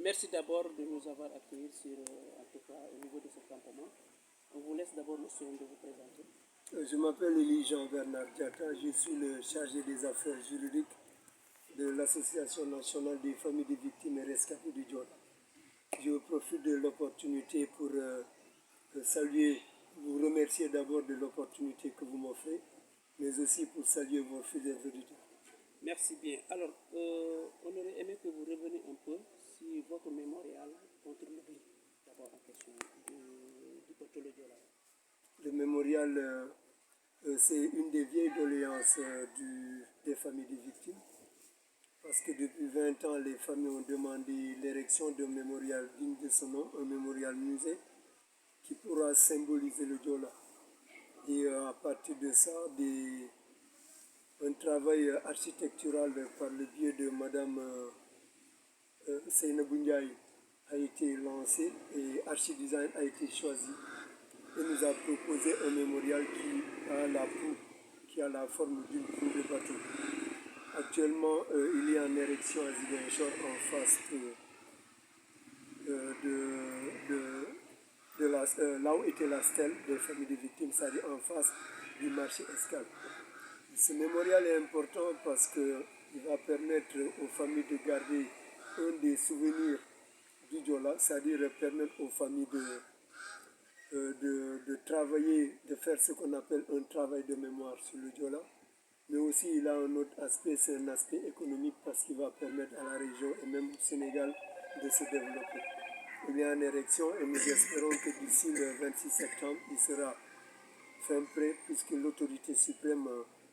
Merci d'abord de nous avoir accueillis en tout cas, au niveau de ce campement. On vous laisse d'abord le soin de vous présenter. Je m'appelle Elie Jean-Bernard Diatta, je suis le chargé des affaires juridiques de l'Association nationale des familles des victimes et rescapés du Diola. Je profite de l'opportunité pour saluer, vous remercier d'abord de l'opportunité que vous m'offrez, mais aussi pour saluer vos fidèles auditeurs. Merci bien. Alors, on aurait aimé que vous reveniez un peu sur votre mémorial contre l'oubli, d'abord en question du Kotolo Diola. Le mémorial, c'est une des vieilles doléances des familles des victimes. Parce que depuis 20 ans, les familles ont demandé l'érection d'un mémorial digne de son nom, un mémorial musée, qui pourra symboliser le Diola. Et à partir de ça, un travail architectural par le biais de Madame Seynabou Ndiaye a été lancé et Archidesign a été choisi et nous a proposé un mémorial qui a la forme d'une proue de bateau. Actuellement, il est en érection à Ziguinchor en face là où était la stèle des familles des victimes, c'est-à-dire en face du marché Escale. Ce mémorial est important parce qu'il va permettre aux familles de garder un des souvenirs du Diola, c'est-à-dire permettre aux familles de travailler, de faire ce qu'on appelle un travail de mémoire sur le Diola. Mais aussi, il a un autre aspect, c'est un aspect économique parce qu'il va permettre à la région et même au Sénégal de se développer. Il est en érection et nous espérons que d'ici le 26 septembre, il sera fin prêt puisque l'autorité suprême,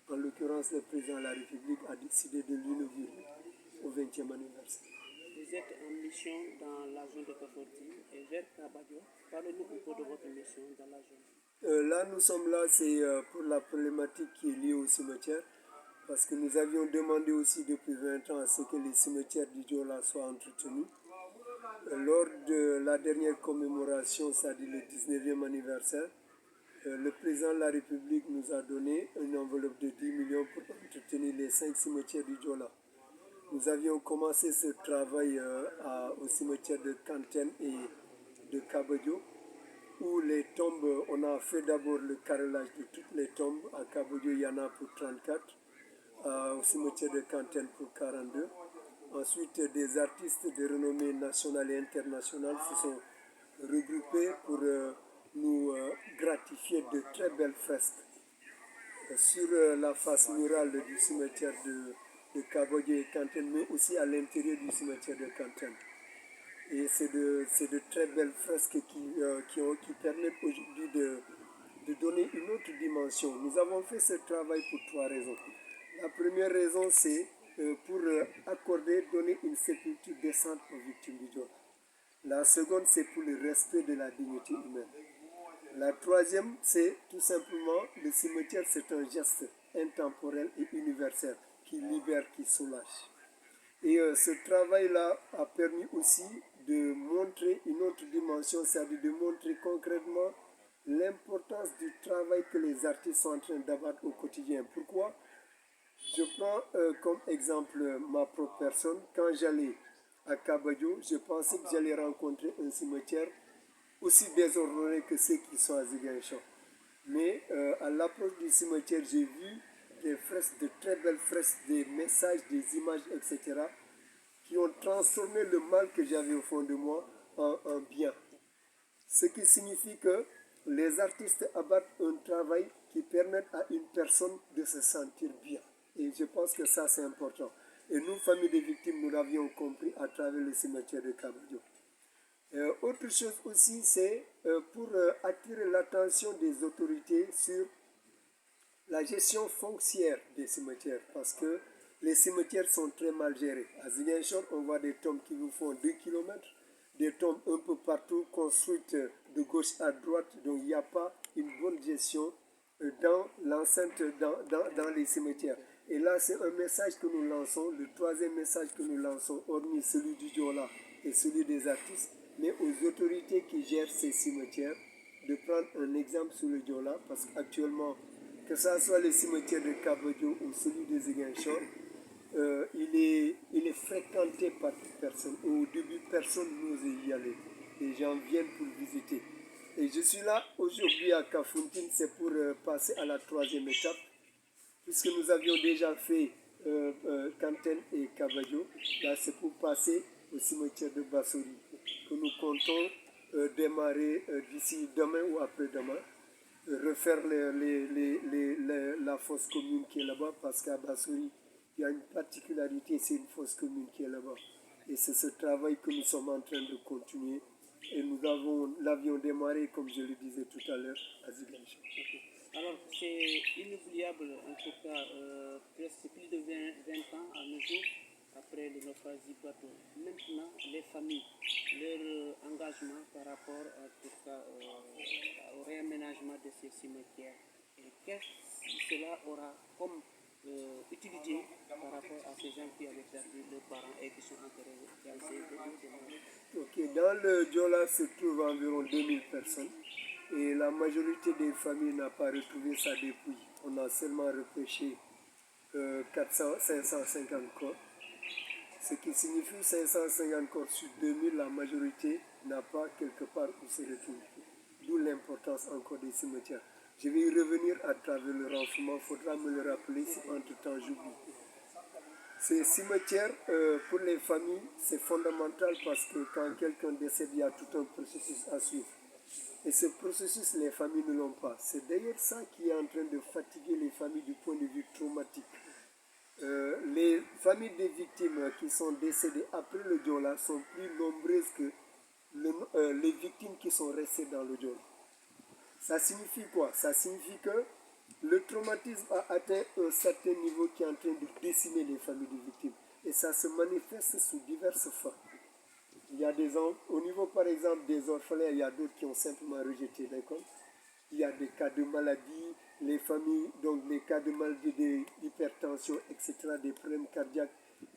en l'occurrence le président de la République, a décidé de l'inaugurer au 20e anniversaire. Vous êtes en mission dans la zone de Kafoti et vers Kabadio. Parlez-nous un peu de votre mission dans la zone. Là, nous sommes là, c'est pour la problématique qui est liée au cimetière, parce que nous avions demandé aussi depuis 20 ans à ce que les cimetières du Diola soient entretenus. Lors de la dernière commémoration, c'est-à-dire le 19e anniversaire, le président de la République nous a donné une enveloppe de 10 millions pour entretenir les 5 cimetières du Diola. Nous avions commencé ce travail au cimetière de Kanten et de Kabadio, où les tombes, on a fait d'abord le carrelage de toutes les tombes. À Kabadio, il y en a pour 34, au cimetière de Kanten pour 42. Ensuite, des artistes de renommée nationale et internationale se sont regroupés pour nous gratifier de très belles fresques sur la face murale du cimetière de Kabadio et Kanten, mais aussi à l'intérieur du cimetière de Kanten. Et c'est de très belles fresques qui permettent aujourd'hui de donner une autre dimension. Nous avons fait ce travail pour 3 raisons. La première raison, c'est pour donner une sépulture décente aux victimes du Diola. La seconde, c'est pour le respect de la dignité humaine. La troisième, c'est tout simplement, le cimetière, c'est un geste intemporel et universel qui libère, qui soulage. Et ce travail-là a permis aussi de montrer une autre dimension, c'est-à-dire de montrer concrètement l'importance du travail que les artistes sont en train d'abattre au quotidien. Pourquoi? Je prends comme exemple ma propre personne. Quand j'allais à Kabadio, je pensais que j'allais rencontrer un cimetière aussi désordonné que ceux qui sont à Ziguinchor. Mais à l'approche du cimetière, j'ai vu des fresques, de très belles fresques, des messages, des images, etc., qui ont transformé le mal que j'avais au fond de moi en bien. Ce qui signifie que les artistes abattent un travail qui permet à une personne de se sentir bien. Et je pense que ça, c'est important. Et nous, famille des victimes, nous l'avions compris à travers le cimetière de Kabadio. Autre chose aussi, c'est pour attirer l'attention des autorités sur la gestion foncière des cimetières, parce que les cimetières sont très mal gérés. À Ziguinchor, on voit des tombes qui vous font 2 km, des tombes un peu partout construites de gauche à droite, donc il n'y a pas une bonne gestion dans l'enceinte, dans les cimetières. Et là, c'est un message que nous lançons, le troisième message que nous lançons, hormis celui du Diola et celui des artistes, mais aux autorités qui gèrent ces cimetières, de prendre un exemple sur le Diola, parce qu'actuellement, que ce soit le cimetière de Kabadio ou celui de Ziguinchor, il est fréquent fréquenté par personne. Au début, personne n'osait y aller. Les gens viennent pour visiter. Et je suis là aujourd'hui à Kafountine, c'est pour passer à la troisième étape, puisque nous avions déjà fait Kanten et Kabadio. Là, c'est pour passer au cimetière de Bassori, que nous comptons démarrer d'ici demain ou après-demain, refaire la fosse commune qui est là-bas, parce qu'à Bassori, il y a une particularité, c'est une fosse commune qui est là-bas. Et c'est ce travail que nous sommes en train de continuer. Et nous l'avions démarré, comme je le disais tout à l'heure, à Ziguinchor. Alors, c'est inoubliable, en tout cas, presque plus de 20 ans à nos jours, après le naufrage du bateau. Maintenant, les familles, leur engagement par rapport à, tout cas, au réaménagement de ces cimetières, et qu'est-ce que cela aura comme utilité par rapport à ces gens qui avaient perdu leurs parents et qui sont enterrés dans ces deux. Ok, dans le Diola se trouvent environ 2000 personnes et la majorité des familles n'a pas retrouvé sa dépouille. On a seulement repêché 550 corps, ce qui signifie 550 corps sur 2000, la majorité n'a pas quelque part où se retrouver. D'où l'importance encore des cimetières. Je vais y revenir à travers le renflouement, il faudra me le rappeler si entre-temps j'oublie. Ces cimetières, pour les familles, c'est fondamental parce que quand quelqu'un décède, il y a tout un processus à suivre. Et ce processus, les familles ne l'ont pas. C'est d'ailleurs ça qui est en train de fatiguer les familles du point de vue traumatique. Les familles des victimes qui sont décédées après le Diola sont plus nombreuses que les victimes qui sont restées dans le Diola. Ça signifie quoi? Ça signifie que le traumatisme a atteint un certain niveau qui est en train de décimer les familles des victimes. Et ça se manifeste sous diverses formes. Il y a au niveau par exemple des orphelins, il y a d'autres qui ont simplement rejeté l'école. Il y a des cas de maladie, les familles, donc des cas de maladie, d'hypertension, etc., des problèmes cardiaques.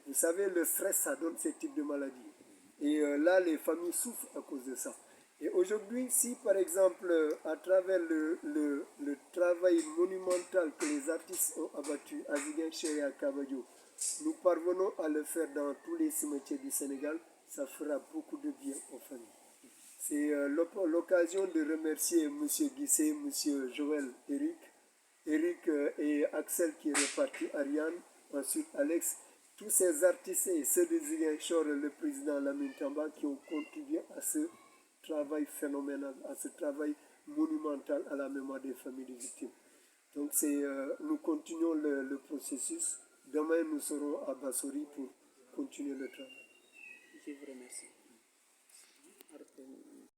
Vous savez, le stress, ça donne ce type de maladie. Et là, les familles souffrent à cause de ça. Et aujourd'hui, si par exemple, à travers le travail monumental que les artistes ont abattu à Ziguinchor et à Kabadio, nous parvenons à le faire dans tous les cimetières du Sénégal, ça fera beaucoup de bien aux familles. C'est l'occasion de remercier M. Guissé, M. Joël, Eric et Axel qui est reparti, Ariane, ensuite Alex, tous ces artistes et ceux de Ziguinchor, le président Lamine Tamba, qui ont contribué à ce travail phénoménal, à ce travail monumental à la mémoire des familles des victimes. Donc nous continuons le processus. Demain, nous serons à Bassori pour continuer le travail. Je vous remercie.